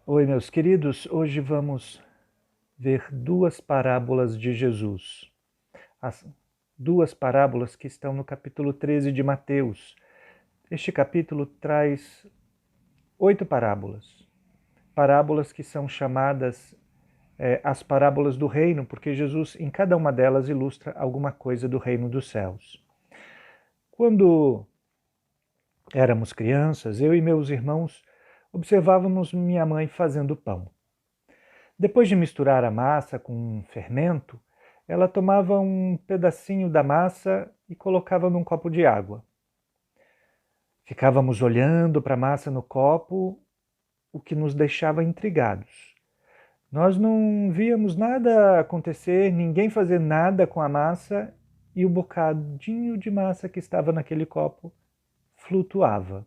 Oi, meus queridos. Hoje vamos ver duas parábolas de Jesus. As duas parábolas que estão no capítulo 13 de Mateus. Este capítulo traz 8 parábolas. Parábolas que são chamadas as parábolas do reino, porque Jesus, em cada uma delas, ilustra alguma coisa do reino dos céus. Quando éramos crianças, eu e meus irmãos observávamos minha mãe fazendo pão. Depois de misturar a massa com um fermento, ela tomava um pedacinho da massa e colocava num copo de água. Ficávamos olhando para a massa no copo, o que nos deixava intrigados. Nós não víamos nada acontecer, ninguém fazer nada com a massa e o bocadinho de massa que estava naquele copo flutuava.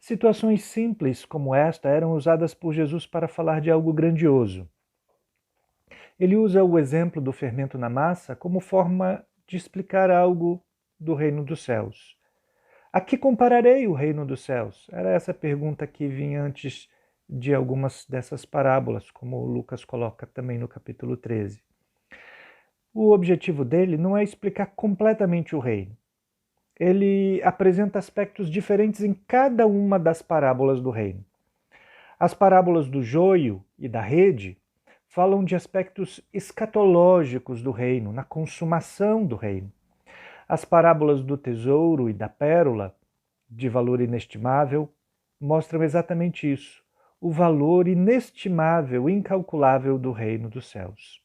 Situações simples como esta eram usadas por Jesus para falar de algo grandioso. Ele usa o exemplo do fermento na massa como forma de explicar algo do reino dos céus. A que compararei o reino dos céus? Era essa pergunta que vinha antes de algumas dessas parábolas, como Lucas coloca também no capítulo 13. O objetivo dele não é explicar completamente o reino. Ele apresenta aspectos diferentes em cada uma das parábolas do reino. As parábolas do joio e da rede falam de aspectos escatológicos do reino, na consumação do reino. As parábolas do tesouro e da pérola, de valor inestimável, mostram exatamente isso, o valor inestimável, incalculável do reino dos céus.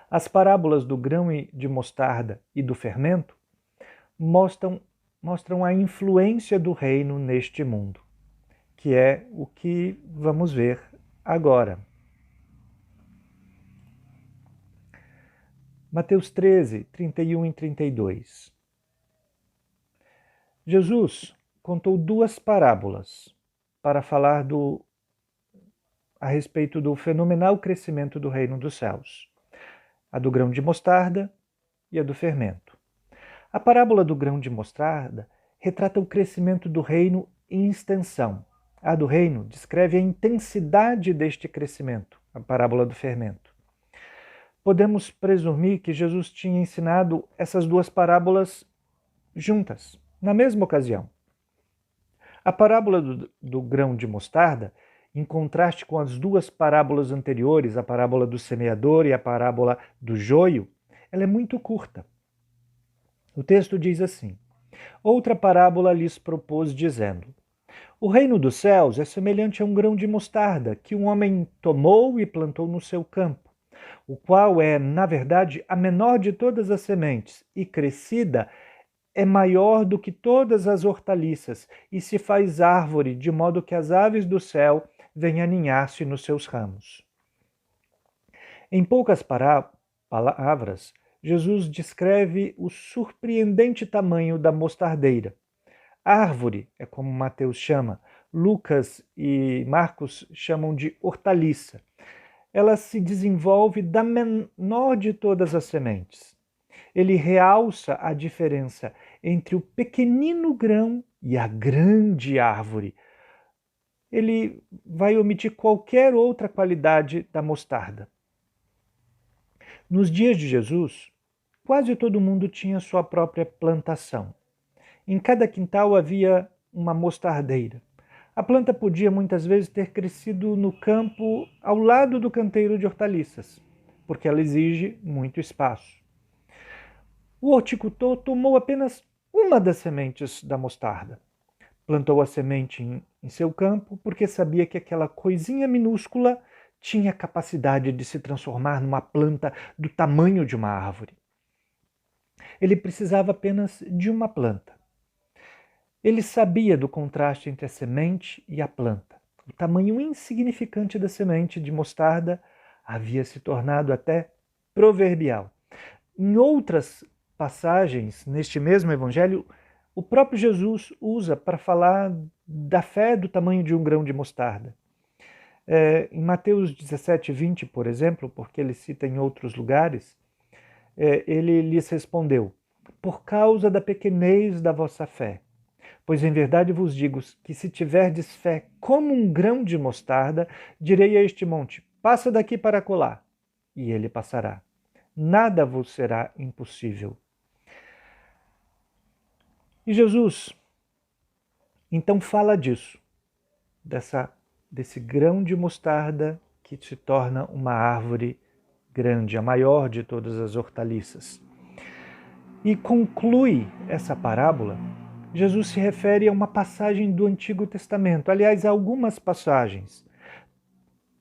As parábolas do grão de mostarda e do fermento mostram a influência do reino neste mundo, que é o que vamos ver agora. Mateus 13, 31 e 32. Jesus contou duas parábolas para falar a respeito do fenomenal crescimento do reino dos céus. A do grão de mostarda e a do fermento. A parábola do grão de mostarda retrata o crescimento do reino em extensão. A do reino descreve a intensidade deste crescimento, a parábola do fermento. Podemos presumir que Jesus tinha ensinado essas duas parábolas juntas, na mesma ocasião. A parábola do grão de mostarda, em contraste com as duas parábolas anteriores, a parábola do semeador e a parábola do joio, ela é muito curta. O texto diz assim: outra parábola lhes propôs, dizendo: o reino dos céus é semelhante a um grão de mostarda que um homem tomou e plantou no seu campo, o qual é, na verdade, a menor de todas as sementes, e crescida é maior do que todas as hortaliças, e se faz árvore, de modo que as aves do céu vêm aninhar-se nos seus ramos. Em poucas palavras, Jesus descreve o surpreendente tamanho da mostardeira. Árvore é como Mateus chama, Lucas e Marcos chamam de hortaliça. Ela se desenvolve da menor de todas as sementes. Ele realça a diferença entre o pequenino grão e a grande árvore. Ele vai omitir qualquer outra qualidade da mostarda. Nos dias de Jesus, quase todo mundo tinha sua própria plantação. Em cada quintal havia uma mostardeira. A planta podia muitas vezes ter crescido no campo ao lado do canteiro de hortaliças, porque ela exige muito espaço. O horticultor tomou apenas uma das sementes da mostarda. Plantou a semente em seu campo porque sabia que aquela coisinha minúscula tinha capacidade de se transformar numa planta do tamanho de uma árvore. Ele precisava apenas de uma planta. Ele sabia do contraste entre a semente e a planta. O tamanho insignificante da semente de mostarda havia se tornado até proverbial. Em outras passagens, neste mesmo evangelho, o próprio Jesus usa para falar da fé do tamanho de um grão de mostarda. Em Mateus 17, 20, por exemplo, porque ele cita em outros lugares, ele lhes respondeu: por causa da pequenez da vossa fé. Pois em verdade vos digo que se tiverdes fé como um grão de mostarda, direi a este monte, passa daqui para acolá, e ele passará. Nada vos será impossível. E Jesus, então, fala disso, desse grão de mostarda que se torna uma árvore grande, a maior de todas as hortaliças. E conclui essa parábola. Jesus se refere a uma passagem do Antigo Testamento, aliás, a algumas passagens.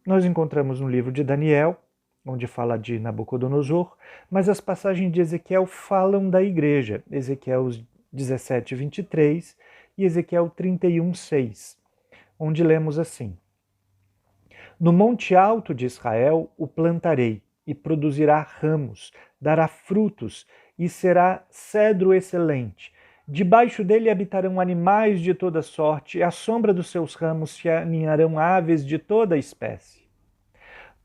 Nós encontramos no livro de Daniel, onde fala de Nabucodonosor, mas as passagens de Ezequiel falam da igreja, Ezequiel 17, 23 e Ezequiel 31, 6, onde lemos assim: No monte alto de Israel o plantarei, e produzirá ramos, dará frutos, e será cedro excelente. Debaixo dele habitarão animais de toda sorte, e à sombra dos seus ramos se aninharão aves de toda espécie.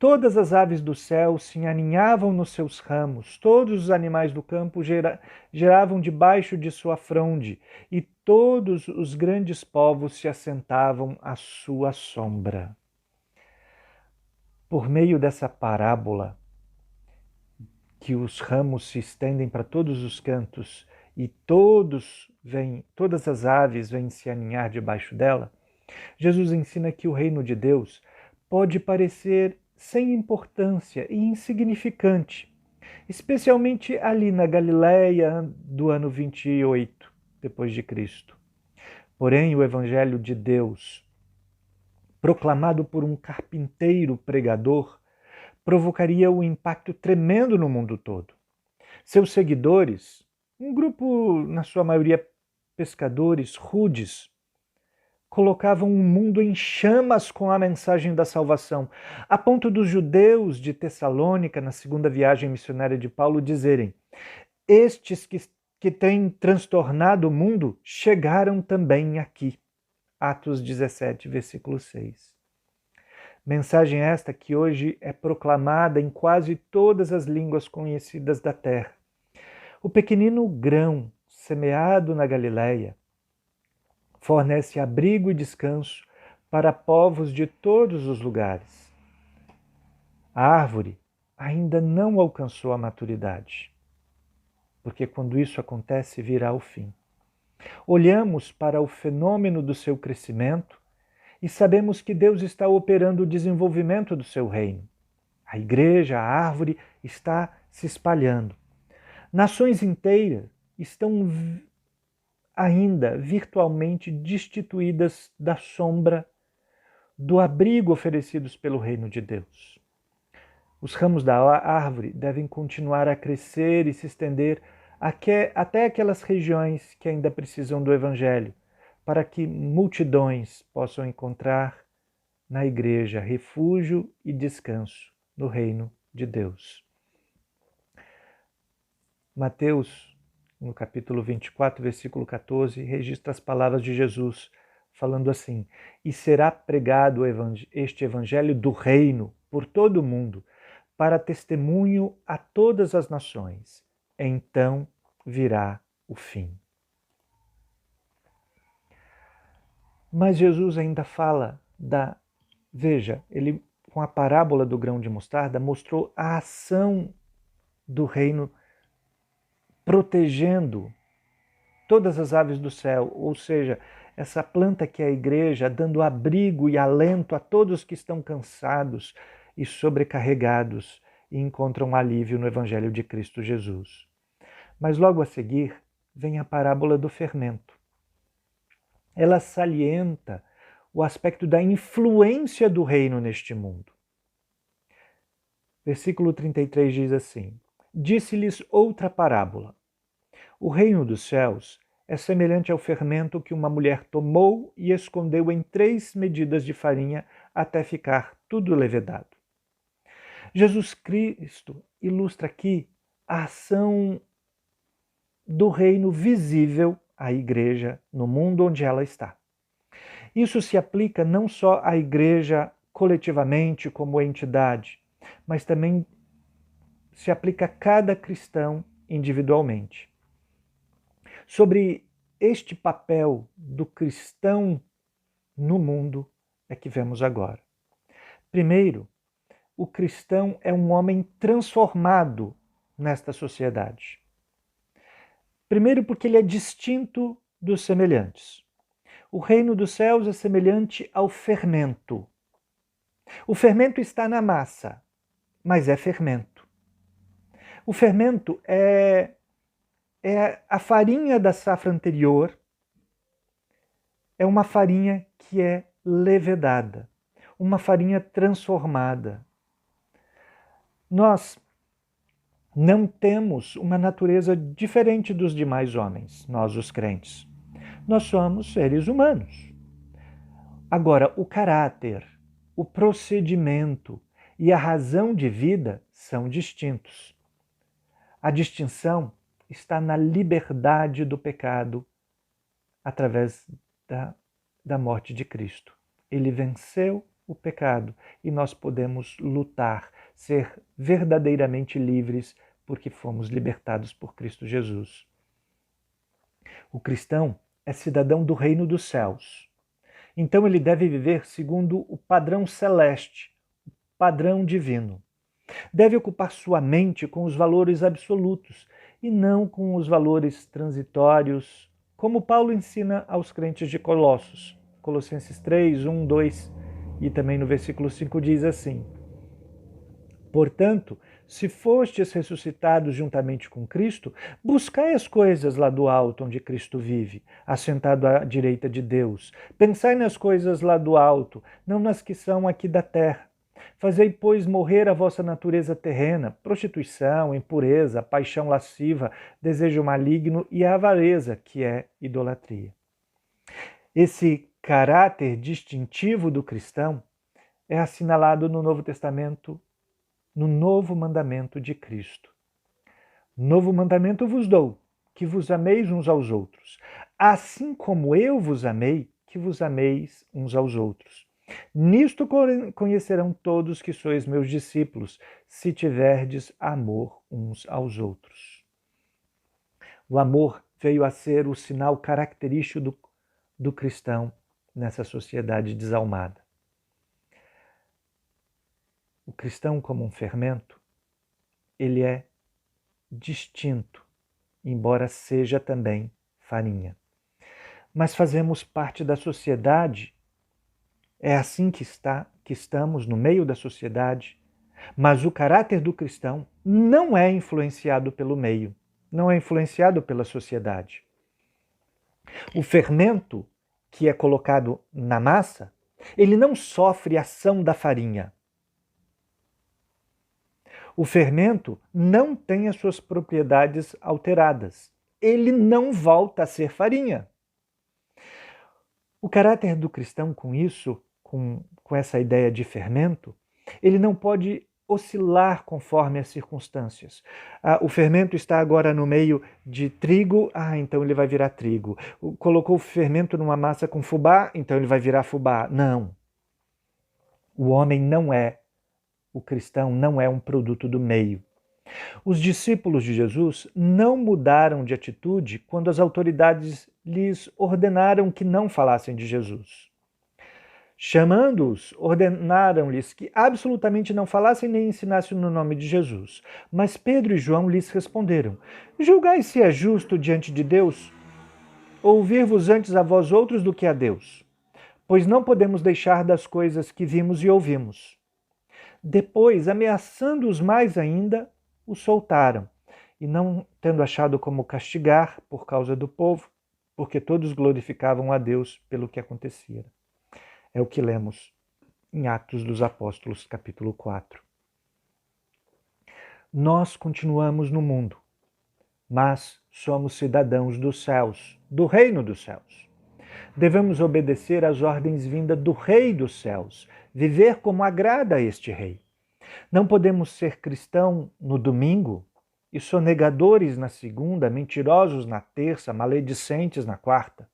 Todas as aves do céu se aninhavam nos seus ramos, todos os animais do campo geravam debaixo de sua fronde, e todos os grandes povos se assentavam à sua sombra. Por meio dessa parábola, que os ramos se estendem para todos os cantos e todas as aves vêm se aninhar debaixo dela, Jesus ensina que o reino de Deus pode parecer sem importância e insignificante, especialmente ali na Galileia do ano 28 depois de Cristo. Porém, o evangelho de Deus, proclamado por um carpinteiro pregador, provocaria um impacto tremendo no mundo todo. Seus seguidores, um grupo, na sua maioria pescadores rudes, colocavam o mundo em chamas com a mensagem da salvação, a ponto dos judeus de Tessalônica, na segunda viagem missionária de Paulo, dizerem: estes que têm transtornado o mundo chegaram também aqui. Atos 17, versículo 6. Mensagem esta que hoje é proclamada em quase todas as línguas conhecidas da terra. O pequenino grão semeado na Galileia fornece abrigo e descanso para povos de todos os lugares. A árvore ainda não alcançou a maturidade, porque quando isso acontece, virá o fim. Olhamos para o fenômeno do seu crescimento e sabemos que Deus está operando o desenvolvimento do seu reino. A igreja, a árvore, está se espalhando. Nações inteiras estão ainda virtualmente destituídas da sombra, do abrigo oferecidos pelo reino de Deus. Os ramos da árvore devem continuar a crescer e se estender até aquelas regiões que ainda precisam do evangelho, para que multidões possam encontrar na igreja refúgio e descanso no reino de Deus. Mateus, no capítulo 24, versículo 14, registra as palavras de Jesus, falando assim: e será pregado este evangelho do reino por todo o mundo, para testemunho a todas as nações. Então virá o fim. Mas Jesus ainda fala Veja, ele com a parábola do grão de mostarda mostrou a ação do reino protegendo todas as aves do céu, ou seja, essa planta que é a igreja, dando abrigo e alento a todos que estão cansados e sobrecarregados e encontram alívio no Evangelho de Cristo Jesus. Mas logo a seguir vem a parábola do fermento. Ela salienta o aspecto da influência do reino neste mundo. Versículo 33 diz assim: disse-lhes outra parábola. O reino dos céus é semelhante ao fermento que uma mulher tomou e escondeu em 3 medidas de farinha até ficar tudo levedado. Jesus Cristo ilustra aqui a ação do reino visível à igreja no mundo onde ela está. Isso se aplica não só à igreja coletivamente como entidade, mas também se aplica a cada cristão individualmente. Sobre este papel do cristão no mundo é que vemos agora. Primeiro, o cristão é um homem transformado nesta sociedade. Primeiro, porque ele é distinto dos semelhantes. O reino dos céus é semelhante ao fermento. O fermento está na massa, mas é fermento. O fermento é a farinha da safra anterior, é uma farinha que é levedada, uma farinha transformada. Nós não temos uma natureza diferente dos demais homens, nós os crentes. Nós somos seres humanos. Agora, o caráter, o procedimento e a razão de vida são distintos. A distinção está na liberdade do pecado através da morte de Cristo. Ele venceu o pecado e nós podemos lutar, ser verdadeiramente livres porque fomos libertados por Cristo Jesus. O cristão é cidadão do reino dos céus. Então ele deve viver segundo o padrão celeste, o padrão divino. Deve ocupar sua mente com os valores absolutos e não com os valores transitórios, como Paulo ensina aos crentes de Colossos. Colossenses 3, 1, 2 e também no versículo 5 diz assim: portanto, se fostes ressuscitados juntamente com Cristo, buscai as coisas lá do alto onde Cristo vive, assentado à direita de Deus. Pensai nas coisas lá do alto, não nas que são aqui da terra. Fazei, pois, morrer a vossa natureza terrena, prostituição, impureza, paixão lasciva, desejo maligno e a avareza, que é idolatria. Esse caráter distintivo do cristão é assinalado no Novo Testamento, no novo mandamento de Cristo. Novo mandamento vos dou, que vos ameis uns aos outros, assim como eu vos amei, que vos ameis uns aos outros. Nisto conhecerão todos que sois meus discípulos, se tiverdes amor uns aos outros. O amor veio a ser o sinal característico do cristão nessa sociedade desalmada. O cristão, como um fermento, ele é distinto, embora seja também farinha. Mas fazemos parte da sociedade, é assim que estamos no meio da sociedade, mas o caráter do cristão não é influenciado pelo meio, não é influenciado pela sociedade. O fermento que é colocado na massa, ele não sofre ação da farinha. O fermento não tem as suas propriedades alteradas. Ele não volta a ser farinha. O caráter do cristão com isso, com essa ideia de fermento, ele não pode oscilar conforme as circunstâncias. O fermento está agora no meio de trigo, então ele vai virar trigo. Colocou o fermento numa massa com fubá, então ele vai virar fubá. Não. O homem não é, o cristão não é um produto do meio. Os discípulos de Jesus não mudaram de atitude quando as autoridades lhes ordenaram que não falassem de Jesus. Chamando-os, ordenaram-lhes que absolutamente não falassem nem ensinassem no nome de Jesus. Mas Pedro e João lhes responderam: julgai se é justo diante de Deus ouvir-vos antes a vós outros do que a Deus, pois não podemos deixar das coisas que vimos e ouvimos. Depois, ameaçando-os mais ainda, os soltaram, e não tendo achado como castigar por causa do povo, porque todos glorificavam a Deus pelo que acontecia. É o que lemos em Atos dos Apóstolos, capítulo 4. Nós continuamos no mundo, mas somos cidadãos dos céus, do reino dos céus. Devemos obedecer às ordens vindas do Rei dos céus, viver como agrada a este Rei. Não podemos ser cristão no domingo e sonegadores na segunda, mentirosos na terça, maledicentes na quarta.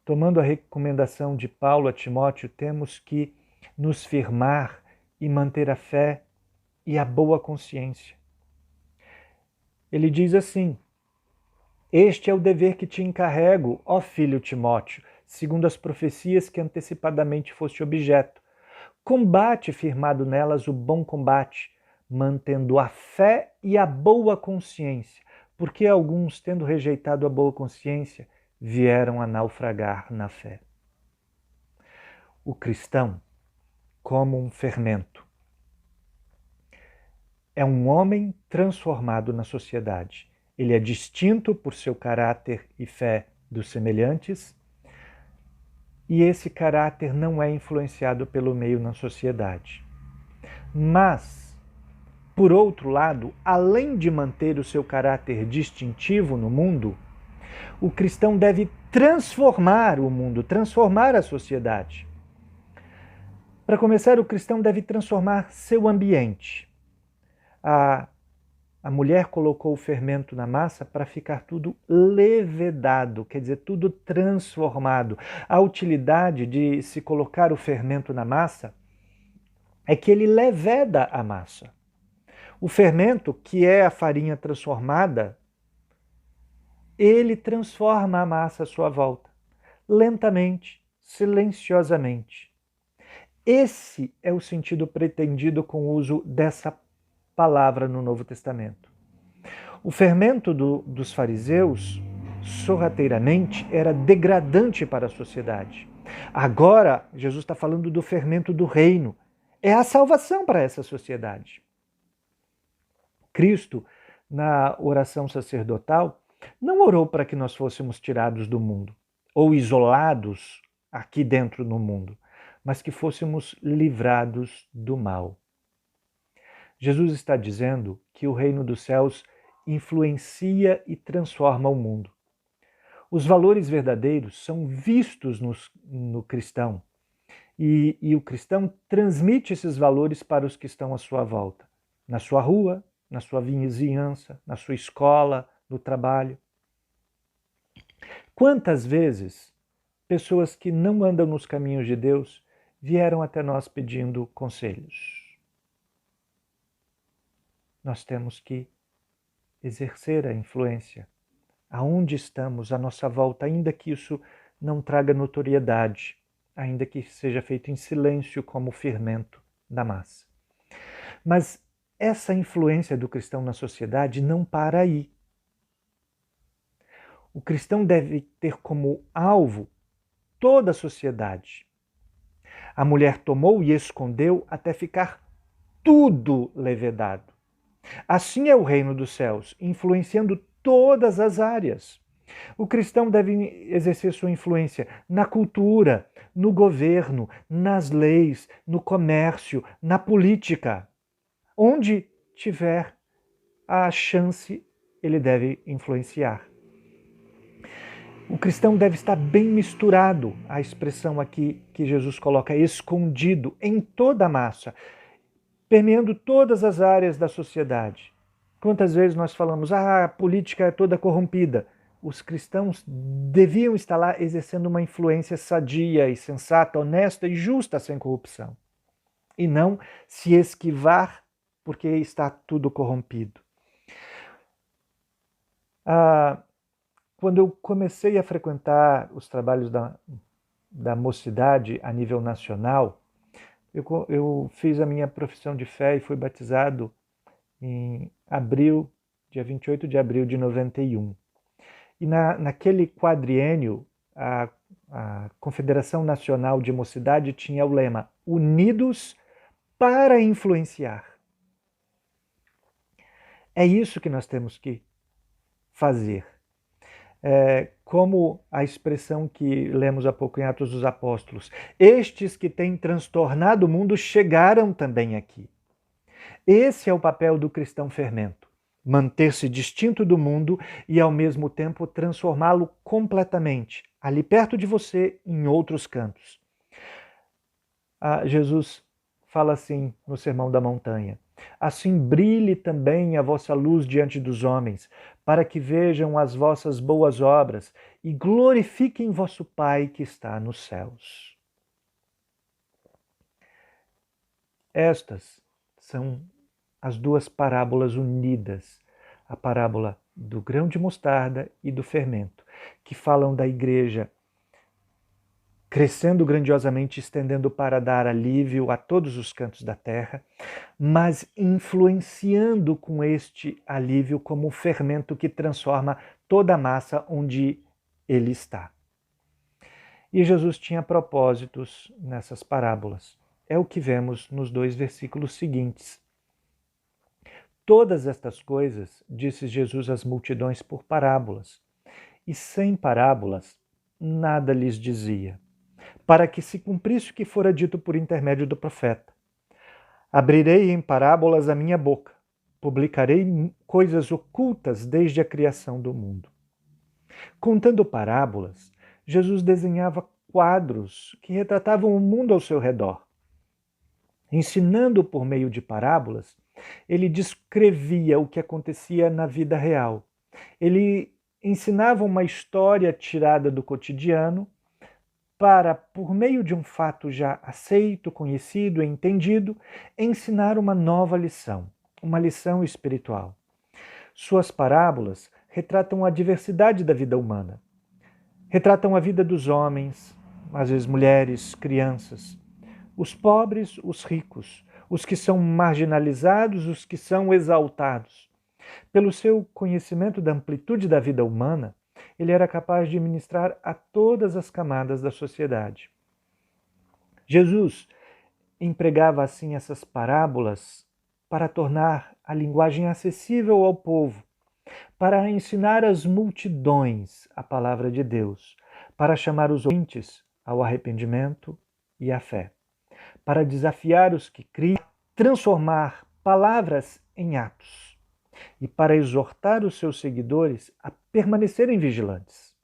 Tomando a recomendação de Paulo a Timóteo, temos que nos firmar e manter a fé e a boa consciência. Ele diz assim, Este é o dever que te encarrego, ó filho Timóteo, segundo as profecias que antecipadamente foste objeto. Combate firmado nelas o bom combate, mantendo a fé e a boa consciência, porque alguns, tendo rejeitado a boa consciência, vieram a naufragar na fé. O cristão, como um fermento, é um homem transformado na sociedade. Ele é distinto por seu caráter e fé dos semelhantes, e esse caráter não é influenciado pelo meio na sociedade. Mas, por outro lado, além de manter o seu caráter distintivo no mundo, o cristão deve transformar o mundo, transformar a sociedade. Para começar, o cristão deve transformar seu ambiente. A mulher colocou o fermento na massa para ficar tudo levedado, quer dizer, tudo transformado. A utilidade de se colocar o fermento na massa é que ele leveda a massa. O fermento, que é a farinha transformada, ele transforma a massa à sua volta, lentamente, silenciosamente. Esse é o sentido pretendido com o uso dessa palavra no Novo Testamento. O fermento dos fariseus, sorrateiramente, era degradante para a sociedade. Agora, Jesus está falando do fermento do reino. É a salvação para essa sociedade. Cristo, na oração sacerdotal, não orou para que nós fôssemos tirados do mundo, ou isolados aqui dentro no mundo, mas que fôssemos livrados do mal. Jesus está dizendo que o reino dos céus influencia e transforma o mundo. Os valores verdadeiros são vistos no cristão e o cristão transmite esses valores para os que estão à sua volta, na sua rua, na sua vizinhança, na sua escola, no trabalho. Quantas vezes pessoas que não andam nos caminhos de Deus vieram até nós pedindo conselhos? Nós temos que exercer a influência aonde estamos, à nossa volta, ainda que isso não traga notoriedade, ainda que seja feito em silêncio como o fermento da massa. Mas essa influência do cristão na sociedade não para aí. O cristão deve ter como alvo toda a sociedade. A mulher tomou e escondeu até ficar tudo levedado. Assim é o reino dos céus, influenciando todas as áreas. O cristão deve exercer sua influência na cultura, no governo, nas leis, no comércio, na política. Onde tiver a chance, ele deve influenciar. O cristão deve estar bem misturado, a expressão aqui que Jesus coloca, escondido em toda a massa, permeando todas as áreas da sociedade. Quantas vezes nós falamos, a política é toda corrompida. Os cristãos deviam estar lá exercendo uma influência sadia e sensata, honesta e justa, sem corrupção. E não se esquivar porque está tudo corrompido. Quando eu comecei a frequentar os trabalhos da mocidade a nível nacional, eu fiz a minha profissão de fé e fui batizado em abril, dia 28 de abril de 91. E naquele quadriênio, a Confederação Nacional de Mocidade tinha o lema Unidos para influenciar. É isso que nós temos que fazer. Como a expressão que lemos há pouco em Atos dos Apóstolos, estes que têm transtornado o mundo chegaram também aqui. Esse é o papel do cristão fermento, manter-se distinto do mundo e ao mesmo tempo transformá-lo completamente, ali perto de você, em outros cantos. Jesus fala assim no Sermão da Montanha: assim brilhe também a vossa luz diante dos homens, para que vejam as vossas boas obras e glorifiquem vosso Pai que está nos céus. Estas são as duas parábolas unidas, a parábola do grão de mostarda e do fermento, que falam da igreja crescendo grandiosamente, estendendo para dar alívio a todos os cantos da terra, mas influenciando com este alívio como o fermento que transforma toda a massa onde ele está. E Jesus tinha propósitos nessas parábolas. É o que vemos nos 2 versículos seguintes. Todas estas coisas disse Jesus às multidões por parábolas, e sem parábolas nada lhes dizia, para que se cumprisse o que fora dito por intermédio do profeta. Abrirei em parábolas a minha boca, publicarei coisas ocultas desde a criação do mundo. Contando parábolas, Jesus desenhava quadros que retratavam o mundo ao seu redor. Ensinando por meio de parábolas, ele descrevia o que acontecia na vida real. Ele ensinava uma história tirada do cotidiano para, por meio de um fato já aceito, conhecido e entendido, ensinar uma nova lição, uma lição espiritual. Suas parábolas retratam a diversidade da vida humana. Retratam a vida dos homens, às vezes mulheres, crianças, os pobres, os ricos, os que são marginalizados, os que são exaltados. Pelo seu conhecimento da amplitude da vida humana, ele era capaz de ministrar a todas as camadas da sociedade. Jesus empregava assim essas parábolas para tornar a linguagem acessível ao povo, para ensinar às multidões a palavra de Deus, para chamar os ouvintes ao arrependimento e à fé, para desafiar os que criam, transformar palavras em atos e para exortar os seus seguidores a permanecerem vigilantes.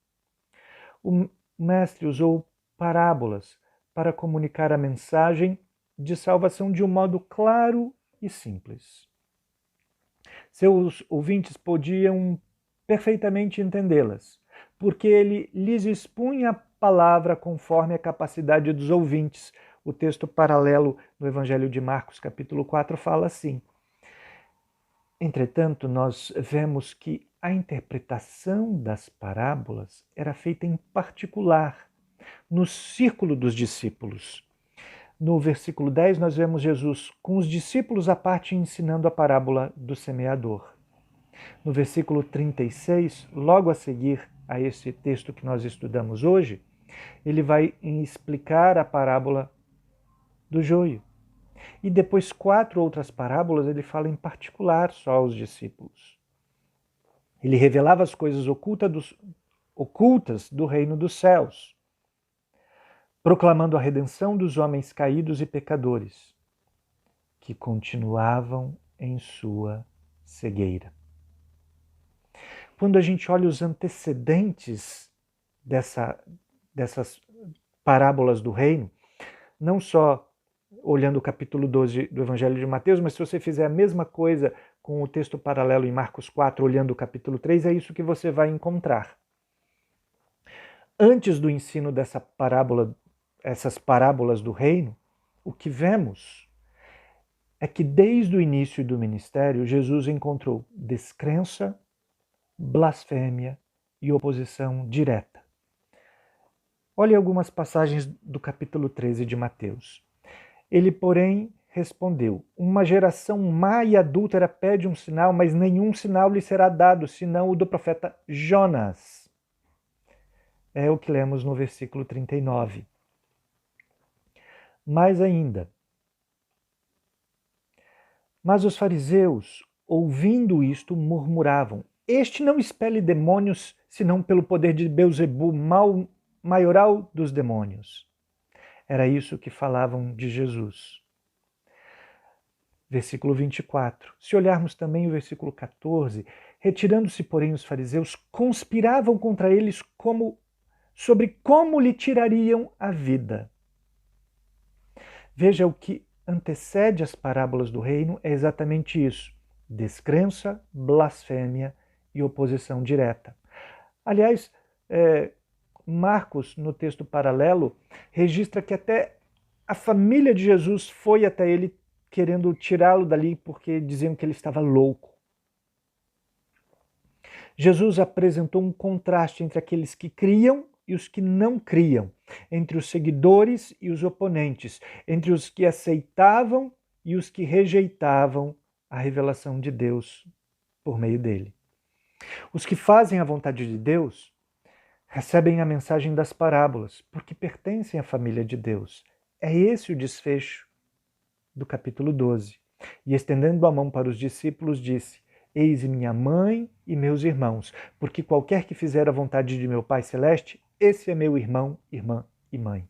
O mestre usou parábolas para comunicar a mensagem de salvação de um modo claro e simples. Seus ouvintes podiam perfeitamente entendê-las, porque ele lhes expunha a palavra conforme a capacidade dos ouvintes. O texto paralelo no Evangelho de Marcos, capítulo 4, fala assim: entretanto, nós vemos que a interpretação das parábolas era feita em particular, no círculo dos discípulos. No versículo 10, nós vemos Jesus com os discípulos à parte ensinando a parábola do semeador. No versículo 36, logo a seguir a esse texto que nós estudamos hoje, ele vai explicar a parábola do joio. E depois 4 outras parábolas ele fala em particular só aos discípulos. Ele revelava as coisas ocultas do reino dos céus, proclamando a redenção dos homens caídos e pecadores, que continuavam em sua cegueira. Quando a gente olha os antecedentes dessas parábolas do reino, não só olhando o capítulo 12 do Evangelho de Mateus, mas se você fizer a mesma coisa com o texto paralelo em Marcos 4, olhando o capítulo 3, é isso que você vai encontrar. Antes do ensino essas parábolas do reino, o que vemos é que desde o início do ministério, Jesus encontrou descrença, blasfêmia e oposição direta. Olhe algumas passagens do capítulo 13 de Mateus. Ele, porém, respondeu: uma geração má e adúltera pede um sinal, mas nenhum sinal lhe será dado, senão o do profeta Jonas. É o que lemos no versículo 39. Mais ainda. Mas os fariseus, ouvindo isto, murmuravam: este não expele demônios, senão pelo poder de Beelzebu, maioral dos demônios. Era isso que falavam de Jesus. Versículo 24. Se olharmos também o versículo 14, retirando-se, porém, os fariseus, conspiravam contra eles sobre como lhe tirariam a vida. Veja, o que antecede as parábolas do reino é exatamente isso: descrença, blasfêmia e oposição direta. Aliás, Marcos, no texto paralelo, registra que até a família de Jesus foi até ele querendo tirá-lo dali porque diziam que ele estava louco. Jesus apresentou um contraste entre aqueles que criam e os que não criam, entre os seguidores e os oponentes, entre os que aceitavam e os que rejeitavam a revelação de Deus por meio dele. Os que fazem a vontade de Deus recebem a mensagem das parábolas, porque pertencem à família de Deus. É esse o desfecho do capítulo 12. E estendendo a mão para os discípulos, disse: Eis minha mãe e meus irmãos, porque qualquer que fizer a vontade de meu Pai Celeste, esse é meu irmão, irmã e mãe.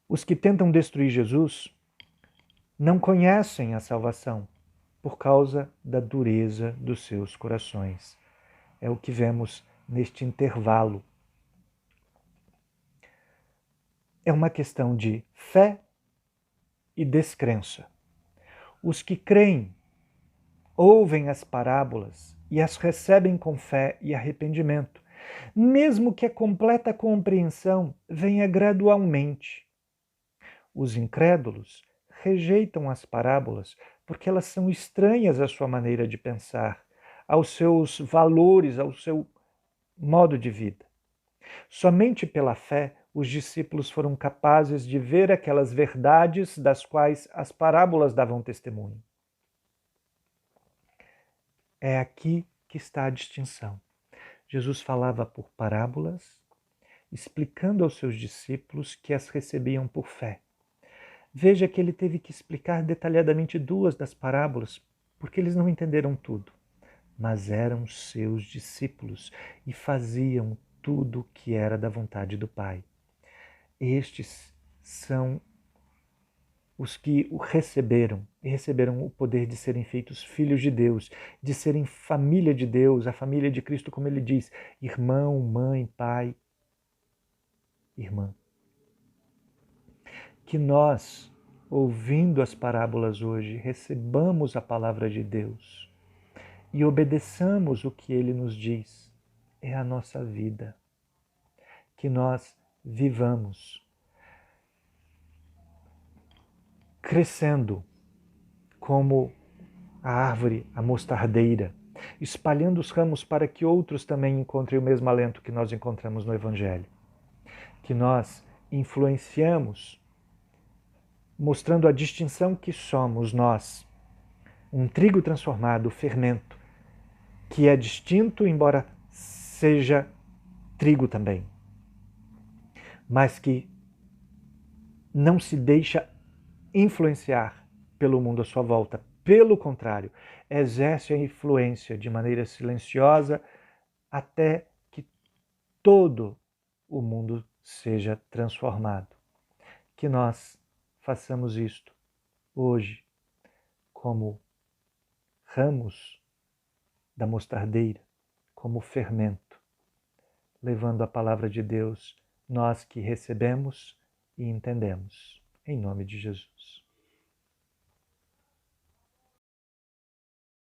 Os que tentam destruir Jesus não conhecem a salvação por causa da dureza dos seus corações. É o que vemos neste intervalo. É uma questão de fé e descrença. Os que creem ouvem as parábolas e as recebem com fé e arrependimento, mesmo que a completa compreensão venha gradualmente. Os incrédulos rejeitam as parábolas porque elas são estranhas à sua maneira de pensar, aos seus valores, ao seu modo de vida. Somente pela fé os discípulos foram capazes de ver aquelas verdades das quais as parábolas davam testemunho. É aqui que está a distinção. Jesus falava por parábolas, explicando aos seus discípulos que as recebiam por fé. Veja que ele teve que explicar detalhadamente 2 das parábolas, porque eles não entenderam tudo. Mas eram seus discípulos e faziam tudo o que era da vontade do Pai. Estes são os que o receberam e receberam o poder de serem feitos filhos de Deus, de serem família de Deus, a família de Cristo, como ele diz, irmão, mãe, pai, irmã. Que nós, ouvindo as parábolas hoje, recebamos a palavra de Deus e obedeçamos o que ele nos diz. É a nossa vida. Que nós vivamos crescendo como a árvore, a mostardeira, espalhando os ramos para que outros também encontrem o mesmo alento que nós encontramos no Evangelho. Que nós influenciamos, mostrando a distinção que somos nós, um trigo transformado, fermento, que é distinto, embora seja trigo também, mas que não se deixa influenciar pelo mundo à sua volta. Pelo contrário, exerce a influência de maneira silenciosa até que todo o mundo seja transformado. Que nós façamos isto hoje como ramos da mostardeira, como fermento, levando a palavra de Deus, nós que recebemos e entendemos. Em nome de Jesus.